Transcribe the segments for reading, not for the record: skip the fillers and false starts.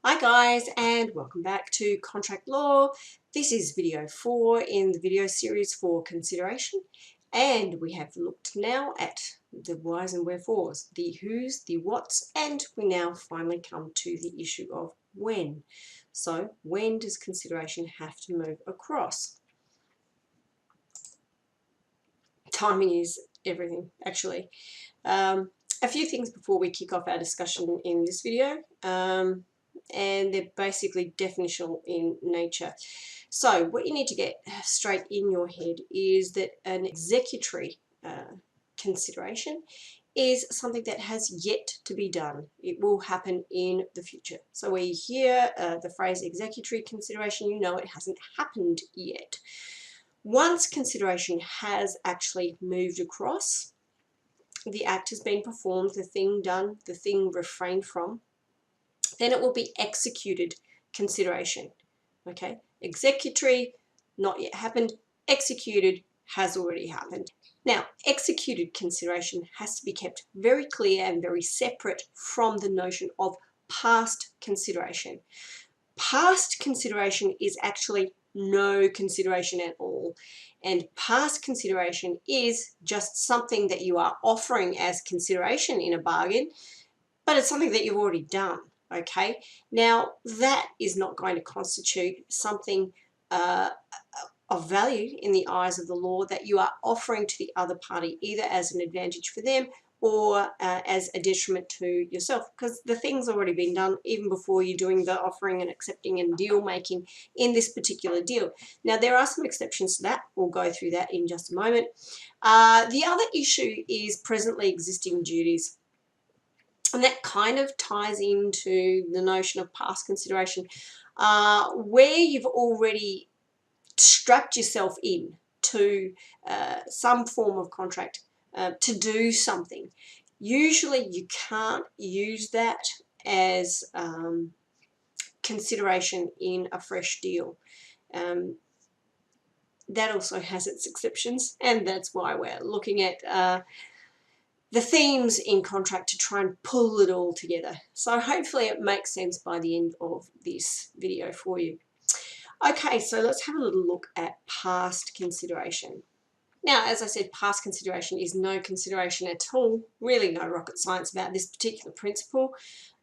Hi guys, and welcome back to Contract Law. This is video 4 in the video series for consideration, and we have looked now at the whys and wherefores, the whos, the whats, and we now finally come to the issue of when. So when does consideration have to move across? Timing is everything, actually. A few things before we kick off our discussion in this video. And they're basically definitional in nature. So what you need to get straight in your head is that an executory consideration is something that has yet to be done. It will happen in the future. So when you hear the phrase executory consideration, you know it hasn't happened yet. Once consideration has actually moved across, the act has been performed, the thing done, the thing refrained from, then it will be executed consideration. Okay, executory, not yet happened. Executed, has already happened. Now, executed consideration has to be kept very clear and very separate from the notion of past consideration. Past consideration is actually no consideration at all. And past consideration is just something that you are offering as consideration in a bargain, but it's something that you've already done. Okay, now that is not going to constitute something of value in the eyes of the law that you are offering to the other party, either as an advantage for them or as a detriment to yourself, because the thing's already been done even before you're doing the offering and accepting and deal making in this particular deal. Now there are some exceptions to that. We'll go through that in just a moment. The other issue is presently existing duties. And that kind of ties into the notion of past consideration, where you've already strapped yourself in to some form of contract to do something. Usually you can't use that as consideration in a fresh deal. That also has its exceptions, and that's why we're looking at the themes in contract to try and pull it all together. So hopefully it makes sense by the end of this video for you. Okay, so let's have a little look at past consideration. Now, as I said, past consideration is no consideration at all. Really no rocket science about this particular principle.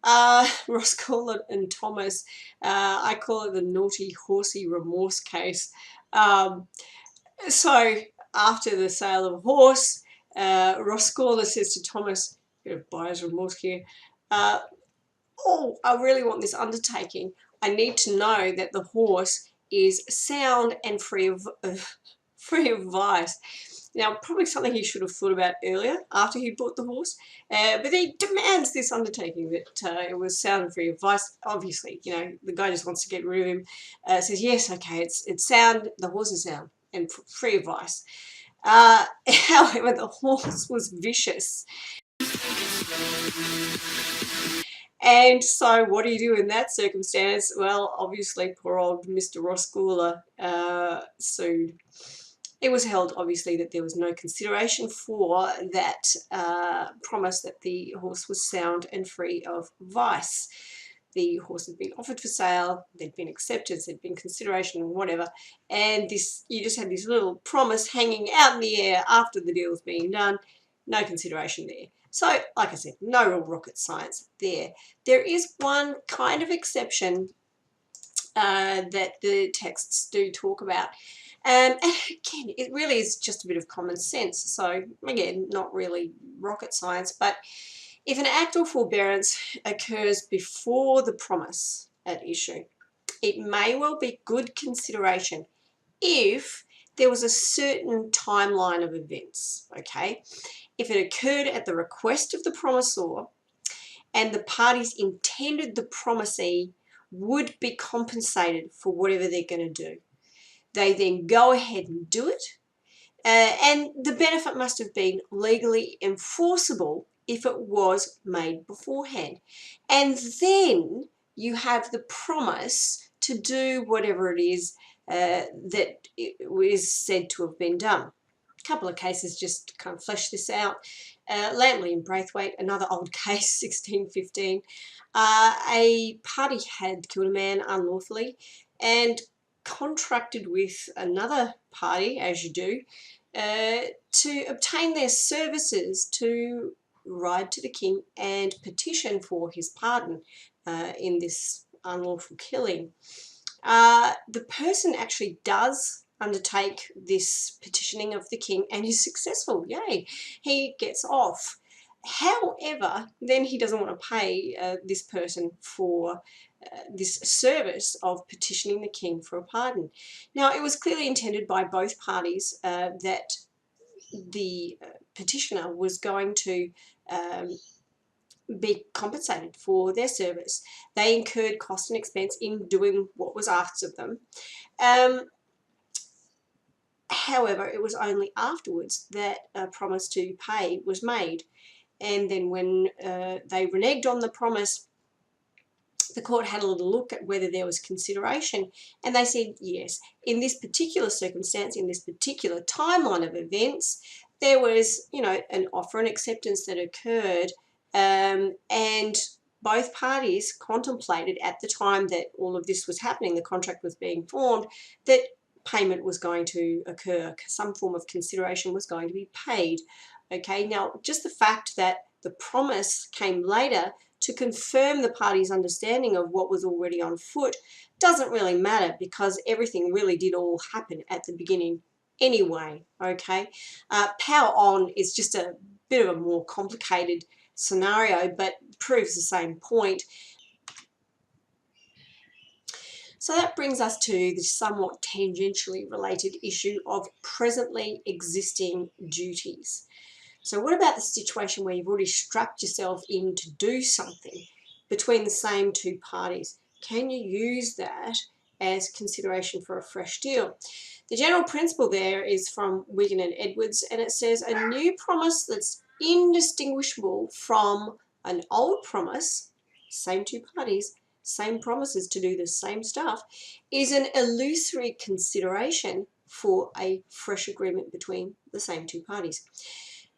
Ross Kohler and Thomas, I call it the naughty horsey remorse case. So after the sale of a horse, Ross Kohler says to Thomas, a bit of buyer's remorse here, oh, I really want this undertaking. I need to know that the horse is sound and free of vice. Now, probably something he should have thought about earlier after he bought the horse, but he demands this undertaking that it was sound and free of vice. Obviously, you know, the guy just wants to get rid of him. Says, yes, okay, it's sound, the horse is sound and free of vice. However, the horse was vicious. And so what do you do in that circumstance? Well, obviously, poor old Mr. Ross Kohler sued. It was held, obviously, that there was no consideration for that promise that the horse was sound and free of vice. The horse had been offered for sale, there'd been acceptance, there'd been consideration and whatever, and you just had this little promise hanging out in the air after the deal's being done, no consideration there. So, like I said, no real rocket science there. There is one kind of exception that the texts do talk about. And again, it really is just a bit of common sense. So, again, not really rocket science, but if an act or forbearance occurs before the promise at issue, it may well be good consideration if there was a certain timeline of events, okay? If it occurred at the request of the promisor and the parties intended the promisee would be compensated for whatever they're going to do. They then go ahead and do it, and the benefit must have been legally enforceable if it was made beforehand. And then you have the promise to do whatever it is that is said to have been done. A couple of cases just kind of flesh this out. Lampley and Braithwaite, another old case, 1615. A party had killed a man unlawfully and contracted with another party, as you do, to obtain their services to ride to the king and petition for his pardon in this unlawful killing. The person actually does undertake this petitioning of the king and is successful. Yay, he gets off. However, then he doesn't want to pay this person for this service of petitioning the king for a pardon. Now, it was clearly intended by both parties that the petitioner was going to be compensated for their service. They incurred cost and expense in doing what was asked of them. However, it was only afterwards that a promise to pay was made. And then when they reneged on the promise, the court had a little look at whether there was consideration, and they said yes. In this particular circumstance, in this particular timeline of events, there was, an offer and acceptance that occurred, and both parties contemplated at the time that all of this was happening, the contract was being formed, that payment was going to occur, some form of consideration was going to be paid. Okay, now just the fact that the promise came later to confirm the parties' understanding of what was already on foot doesn't really matter, because everything really did all happen at the beginning anyway. Okay, power on is just a bit of a more complicated scenario, but proves the same point. So that brings us to the somewhat tangentially related issue of presently existing duties. So what about the situation where you've already strapped yourself in to do something between the same two parties? Can you use that as consideration for a fresh deal? The general principle there is from Wigan and Edwards, and it says a new promise that's indistinguishable from an old promise, same two parties, same promises to do the same stuff, is an illusory consideration for a fresh agreement between the same two parties.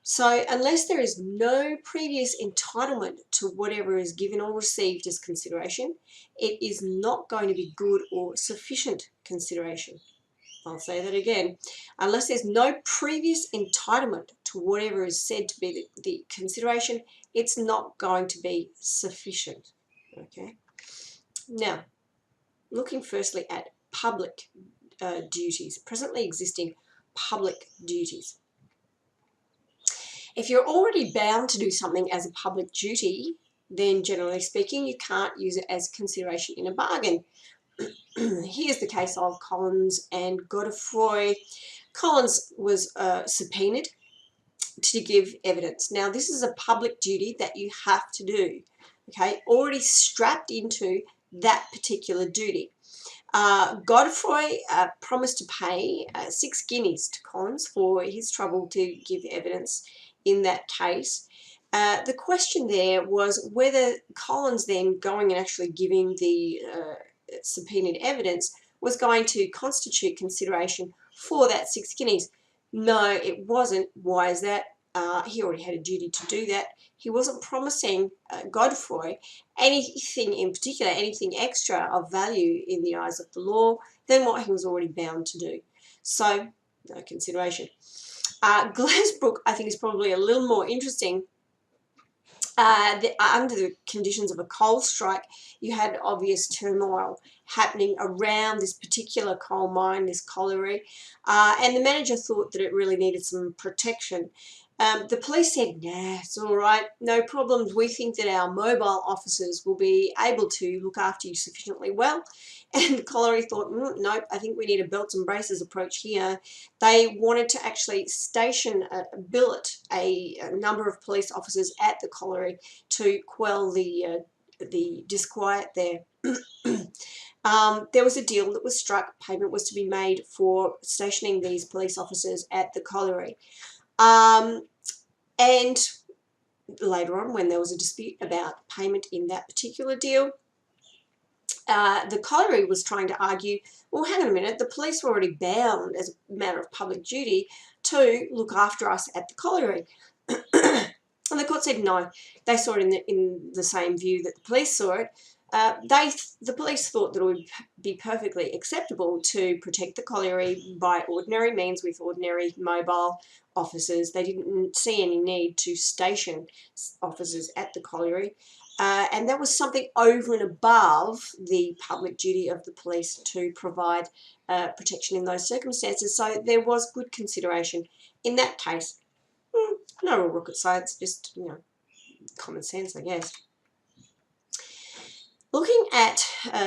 So unless there is no previous entitlement to whatever is given or received as consideration, it is not going to be good or sufficient consideration. I'll say that again. Unless there's no previous entitlement to whatever is said to be the consideration, it's not going to be sufficient. Okay. Now, looking firstly at public duties, presently existing public duties. If you're already bound to do something as a public duty, then generally speaking, you can't use it as consideration in a bargain. Here's the case of Collins and Godefroy. Collins was subpoenaed to give evidence. Now, this is a public duty that you have to do, okay, already strapped into that particular duty. Godefroy promised to pay 6 guineas to Collins for his trouble to give evidence in that case. The question there was whether Collins then going and actually giving the subpoenaed evidence was going to constitute consideration for that 6 guineas. No, it wasn't. Why is that? He already had a duty to do that. He wasn't promising Godefroy anything in particular, anything extra of value in the eyes of the law than what he was already bound to do. So, no consideration. Glassbrook, I think, is probably a little more interesting. Under the conditions of a coal strike, you had obvious turmoil happening around this particular coal mine, this colliery, and the manager thought that it really needed some protection. The police said, nah, it's all right, no problems. We think that our mobile officers will be able to look after you sufficiently well. And the colliery thought, nope, I think we need a belts and braces approach here. They wanted to actually station billet a number of police officers at the colliery to quell the disquiet there. There was a deal that was struck. Payment was to be made for stationing these police officers at the colliery. And later on, when there was a dispute about payment in that particular deal, the colliery was trying to argue, well, hang on a minute, the police were already bound as a matter of public duty to look after us at the colliery. And the court said no. They saw it in the same view that the police saw it. The police thought that it would be perfectly acceptable to protect the colliery by ordinary means with ordinary mobile officers. They didn't see any need to station officers at the colliery. And that was something over and above the public duty of the police to provide protection in those circumstances. So there was good consideration in that case. No real rocket science, just, you know, common sense, I guess. Looking at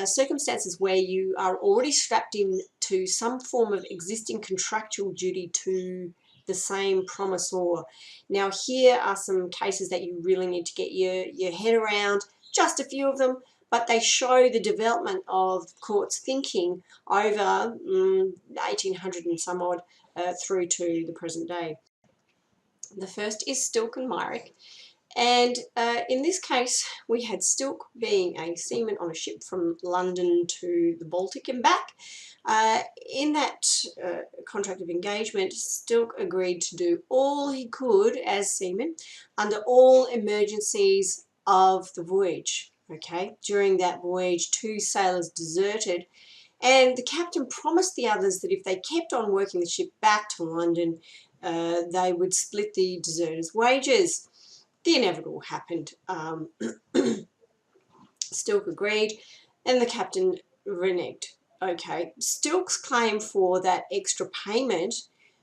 circumstances where you are already strapped into some form of existing contractual duty to the same promisor. Now, here are some cases that you really need to get your head around, just a few of them, but they show the development of courts' thinking over 1800 and some odd through to the present day. The first is Stilk and Myrick. And in this case, we had Stilk being a seaman on a ship from London to the Baltic and back. In that contract of engagement, Stilk agreed to do all he could as seaman under all emergencies of the voyage. Okay, during that voyage, 2 sailors deserted, and the captain promised the others that if they kept on working the ship back to London, they would split the deserters' wages. The inevitable happened. Stilk agreed, and the captain reneged. Okay, Stilk's claim for that extra payment,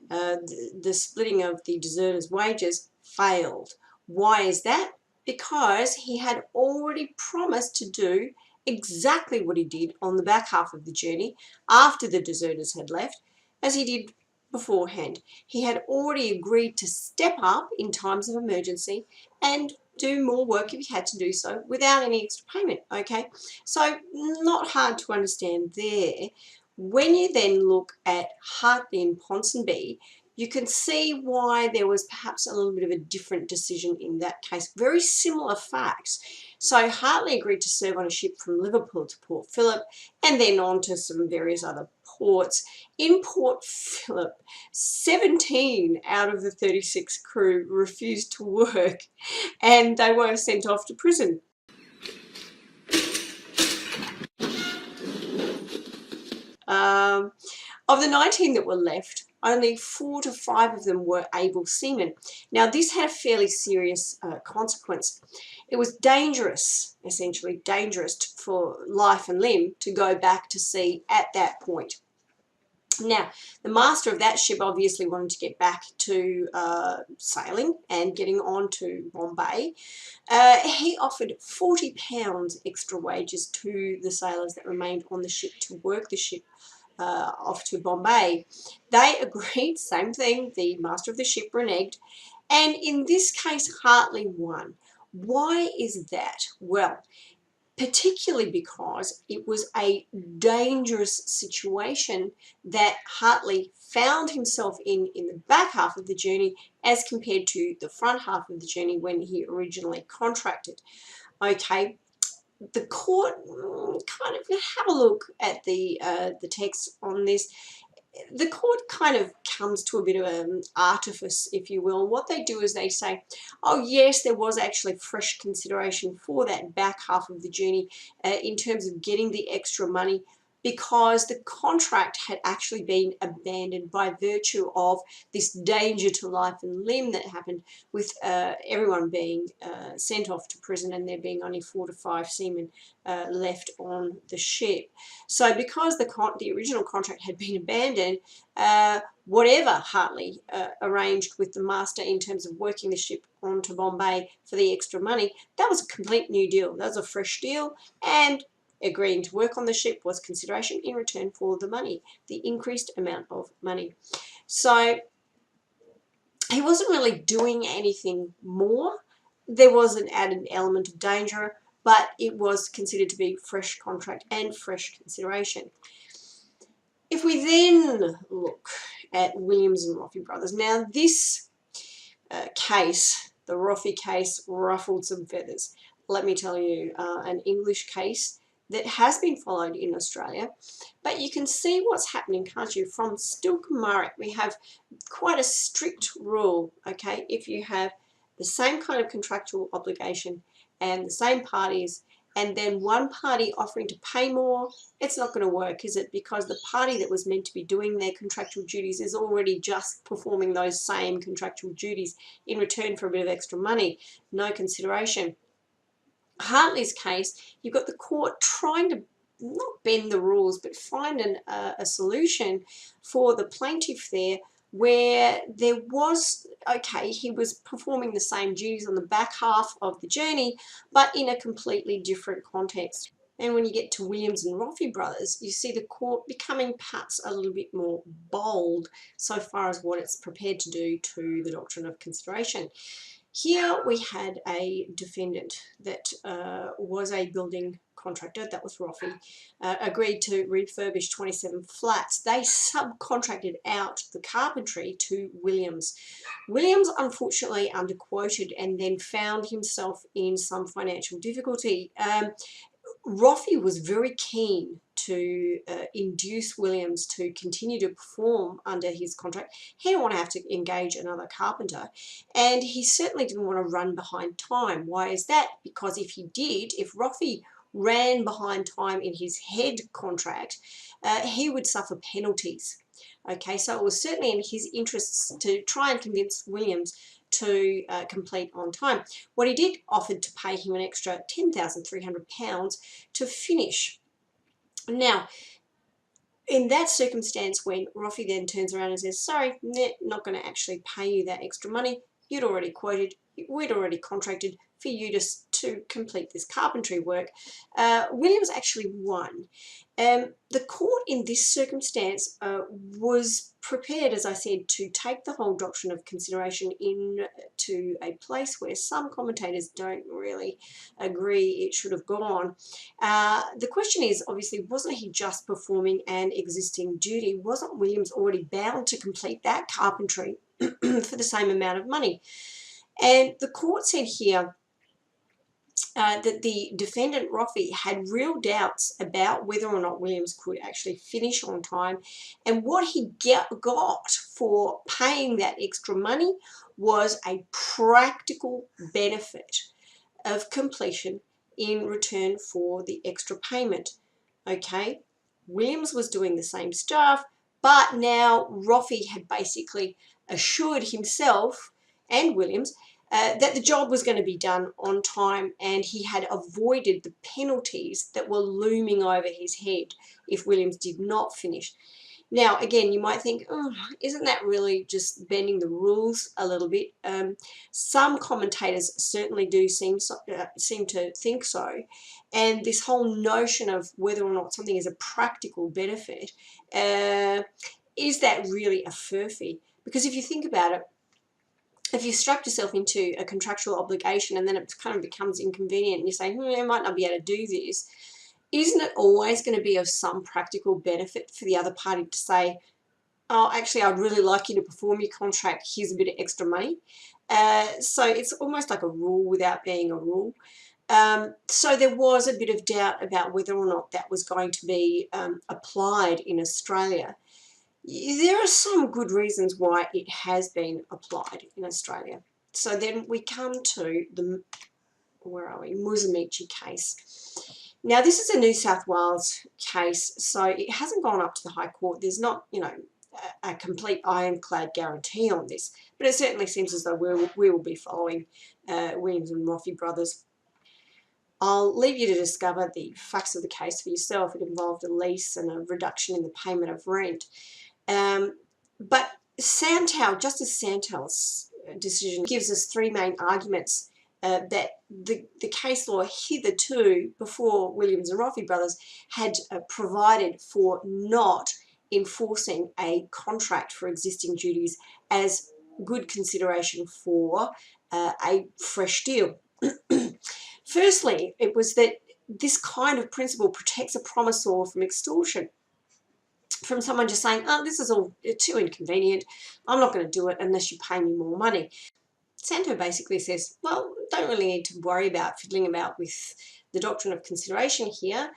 the splitting of the deserters' wages, failed. Why is that? Because he had already promised to do exactly what he did on the back half of the journey after the deserters had left, as he did beforehand. He had already agreed to step up in times of emergency and do more work if he had to do so without any extra payment. Okay, so not hard to understand there. When you then look at Hartman Ponsonby, you can see why there was perhaps a little bit of a different decision in that case. Very similar facts. So Hartley agreed to serve on a ship from Liverpool to Port Phillip and then on to some various other ports. In Port Phillip, 17 out of the 36 crew refused to work and they were sent off to prison. Of the 19 that were left, only 4 to 5 of them were able seamen. Now, this had a fairly serious consequence. It was dangerous, essentially dangerous for life and limb to go back to sea at that point. Now, the master of that ship obviously wanted to get back to sailing and getting on to Bombay. He offered £40 extra wages to the sailors that remained on the ship to work the ship off to Bombay. They agreed, same thing, the master of the ship reneged, and in this case Hartley won. Why is that? Well, particularly because it was a dangerous situation that Hartley found himself in the back half of the journey as compared to the front half of the journey when he originally contracted. Okay, the court kind of have a look at the text on this. The court kind of comes to a bit of an artifice, if you will. What they do is they say, oh yes, there was actually fresh consideration for that back half of the journey in terms of getting the extra money, because the contract had actually been abandoned by virtue of this danger to life and limb that happened with everyone being sent off to prison and there being only 4 to 5 seamen left on the ship. So because the original contract had been abandoned, whatever Hartley arranged with the master in terms of working the ship on to Bombay for the extra money, that was a complete new deal. That was a fresh deal, and agreeing to work on the ship was consideration in return for the money, the increased amount of money. So he wasn't really doing anything more. There was an added element of danger, but it was considered to be fresh contract and fresh consideration. If we then look at Williams and Rafi brothers, now this case, the Rafi case, ruffled some feathers. Let me tell you, an English case that has been followed in Australia, but you can see what's happening, can't you? From Stilk and Myrick, we have quite a strict rule, okay? If you have the same kind of contractual obligation and the same parties, and then one party offering to pay more, it's not going to work, is it? Because the party that was meant to be doing their contractual duties is already just performing those same contractual duties in return for a bit of extra money, no consideration. Hartley's case, you've got the court trying to not bend the rules, but find a solution for the plaintiff there, where there was, okay, he was performing the same duties on the back half of the journey, but in a completely different context. And when you get to Williams and Rafi brothers, you see the court becoming perhaps a little bit more bold so far as what it's prepared to do to the doctrine of consideration. Here we had a defendant that was a building contractor, that was Rafi, agreed to refurbish 27 flats. They subcontracted out the carpentry to Williams. Williams unfortunately underquoted and then found himself in some financial difficulty. Rafi was very keen to induce Williams to continue to perform under his contract. He didn't want to have to engage another carpenter, and he certainly didn't want to run behind time. Why is that? Because if he did, if Rafi ran behind time in his head contract, he would suffer penalties. Okay, so it was certainly in his interests to try and convince Williams to complete on time. What he did, offered to pay him an extra £10,300 to finish. Now, in that circumstance, when Rafi then turns around and says, sorry, not going to actually pay you that extra money, you'd already quoted, we'd already contracted for you to complete this carpentry work, Williams actually won. The court in this circumstance was prepared, as I said, to take the whole doctrine of consideration into a place where some commentators don't really agree it should have gone. The question is, obviously, wasn't he just performing an existing duty? Wasn't Williams already bound to complete that carpentry for the same amount of money? And the court said here that the defendant, Rafi, had real doubts about whether or not Williams could actually finish on time, and what he got for paying that extra money was a practical benefit of completion in return for the extra payment. Okay, Williams was doing the same stuff, but now Rafi had basically assured himself and Williams that the job was going to be done on time, and he had avoided the penalties that were looming over his head if Williams did not finish. Now, again, you might think, oh, isn't that really just bending the rules a little bit? Some commentators certainly do seem to think so. And this whole notion of whether or not something is a practical benefit, is that really a furphy? Because if you think about it, if you strap yourself into a contractual obligation and then it kind of becomes inconvenient and you say, I might not be able to do this, isn't it always going to be of some practical benefit for the other party to say, oh, actually, I'd really like you to perform your contract, here's a bit of extra money? So it's almost like a rule without being a rule. So there was a bit of doubt about whether or not that was going to be applied in Australia. There are some good reasons why it has been applied in Australia. So then we come to the, Musamichi case. Now, this is a New South Wales case, so it hasn't gone up to the High Court. There's not, a complete ironclad guarantee on this, but it certainly seems as though we will be following Williams and Rafi brothers. I'll leave you to discover the facts of the case for yourself. It involved a lease and a reduction in the payment of rent. But Justice Santel's decision gives us three main arguments that the case law hitherto, before Williams and Rafi brothers, had provided for not enforcing a contract for existing duties as good consideration for a fresh deal. Firstly, it was that this kind of principle protects a promisor from extortion, from someone just saying, oh, this is all too inconvenient, I'm not going to do it unless you pay me more money. Santo basically says, well, don't really need to worry about fiddling about with the doctrine of consideration here.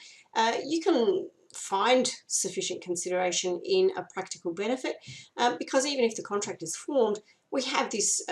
You can find sufficient consideration in a practical benefit because even if the contract is formed, we have this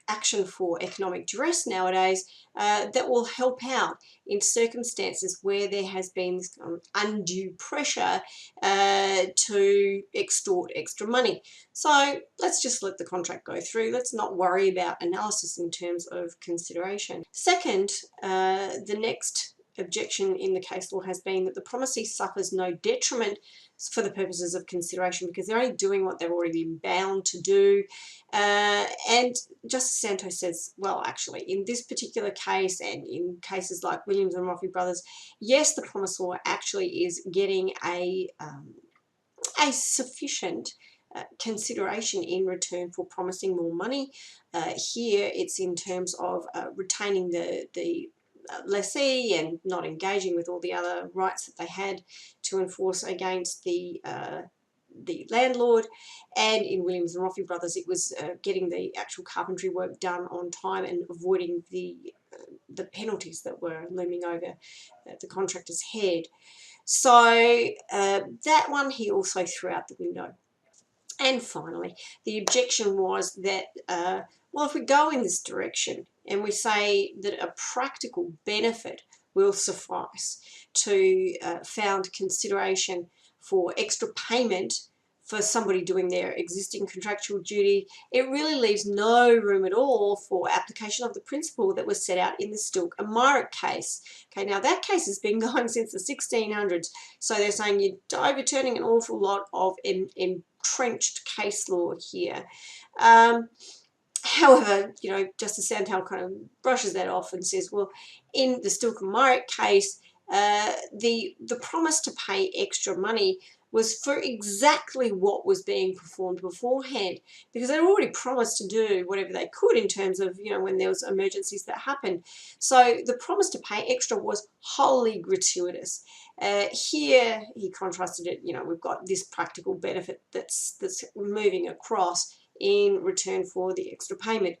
action for economic duress nowadays that will help out in circumstances where there has been this undue pressure to extort extra money. So let's just let the contract go through. Let's not worry about analysis in terms of consideration. Second, the next objection in the case law has been that the promisee suffers no detriment for the purposes of consideration because they're only doing what they've already been bound to do. And Justice Santos says, well, actually, in this particular case and in cases like Williams and Rafi brothers, yes, the promisor actually is getting a sufficient consideration in return for promising more money. Here it's in terms of retaining the lessee and not engaging with all the other rights that they had to enforce against the landlord. And in Williams and Rafi brothers, it was getting the actual carpentry work done on time and avoiding the penalties that were looming over the contractor's head. So that one he also threw out the window. And finally, the objection was that, well, if we go in this direction and we say that a practical benefit will suffice to found consideration for extra payment for somebody doing their existing contractual duty, it really leaves no room at all for application of the principle that was set out in the Stilk and Myrick case. Okay, now that case has been going since the 1600s, so they're saying you're overturning an awful lot of entrenched case law here. However, you know, Justice Santel kind of brushes that off and says, well, in the Stilk and Myrick case, the promise to pay extra money was for exactly what was being performed beforehand, because they'd already promised to do whatever they could in terms of, you know, when there was emergencies that happened. So the promise to pay extra was wholly gratuitous. Here he contrasted it, you know, we've got this practical benefit that's moving across in return for the extra payment.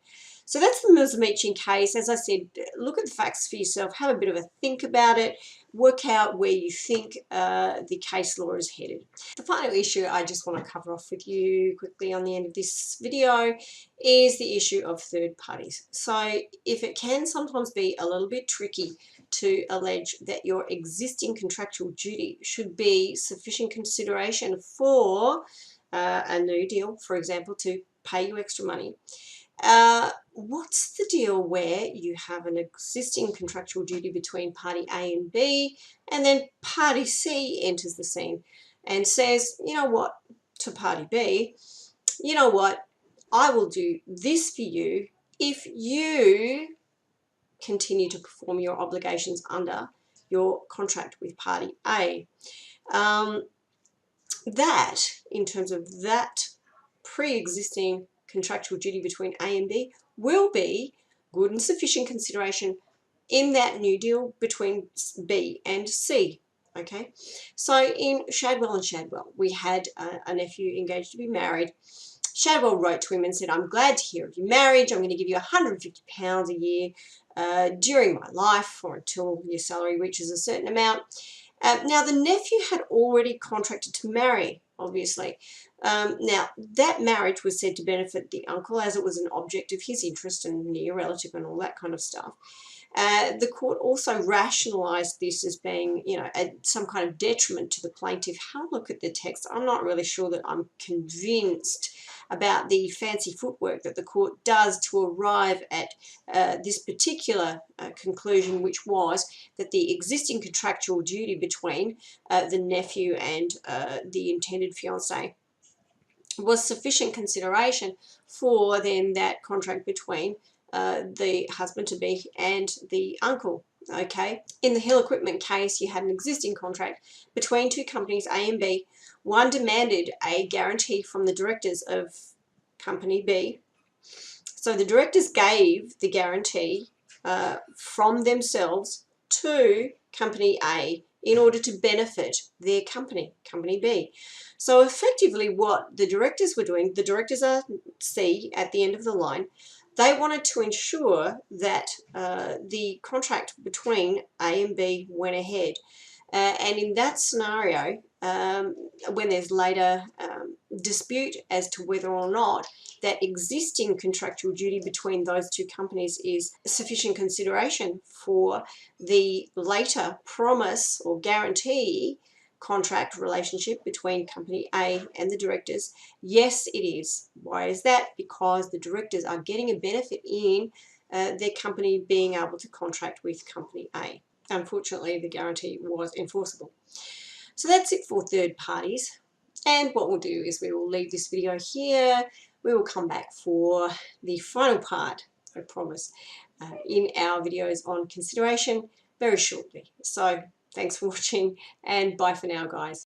So that's the Mills-Meaching case. As I said, look at the facts for yourself, have a bit of a think about it, work out where you think the case law is headed. The final issue I just want to cover off with you quickly on the end of this video is the issue of third parties. So if it can sometimes be a little bit tricky to allege that your existing contractual duty should be sufficient consideration for a new deal, for example, to pay you extra money. What's the deal where you have an existing contractual duty between party A and B, and then party C enters the scene and says, you know what, to party B, you know what, I will do this for you if you continue to perform your obligations under your contract with party A. That, in terms of that pre-existing contractual duty between A and B, will be good and sufficient consideration in that new deal between B and C. Okay, so in Shadwell and Shadwell, we had a nephew engaged to be married. Shadwell wrote to him and said, I'm glad to hear of your marriage. I'm going to give you £150 a year during my life or until your salary reaches a certain amount. Now, the nephew had already contracted to marry, obviously. Now, that marriage was said to benefit the uncle as it was an object of his interest and near relative and all that kind of stuff. The court also rationalised this as being, you know, some kind of detriment to the plaintiff. Have a look at the text. I'm not really sure that I'm convinced about the fancy footwork that the court does to arrive at this particular conclusion, which was that the existing contractual duty between the nephew and the intended fiancé was sufficient consideration for then that contract between the husband-to-be and the uncle. Okay, in the Hill Equipment case, you had an existing contract between two companies, A and B. One demanded a guarantee from the directors of company B. So the directors gave the guarantee from themselves to company A in order to benefit their company, company B. So effectively what the directors were doing, the directors are C at the end of the line, they wanted to ensure that the contract between A and B went ahead. And in that scenario, when there's later dispute as to whether or not that existing contractual duty between those two companies is sufficient consideration for the later promise or guarantee contract relationship between company A and the directors. Yes, it is. Why is that? Because the directors are getting a benefit in their company being able to contract with company A. Unfortunately, the guarantee was enforceable. So that's it for third parties. And what we'll do is we will leave this video here. We will come back for the final part, I promise, in our videos on consideration very shortly. So thanks for watching, and bye for now, guys.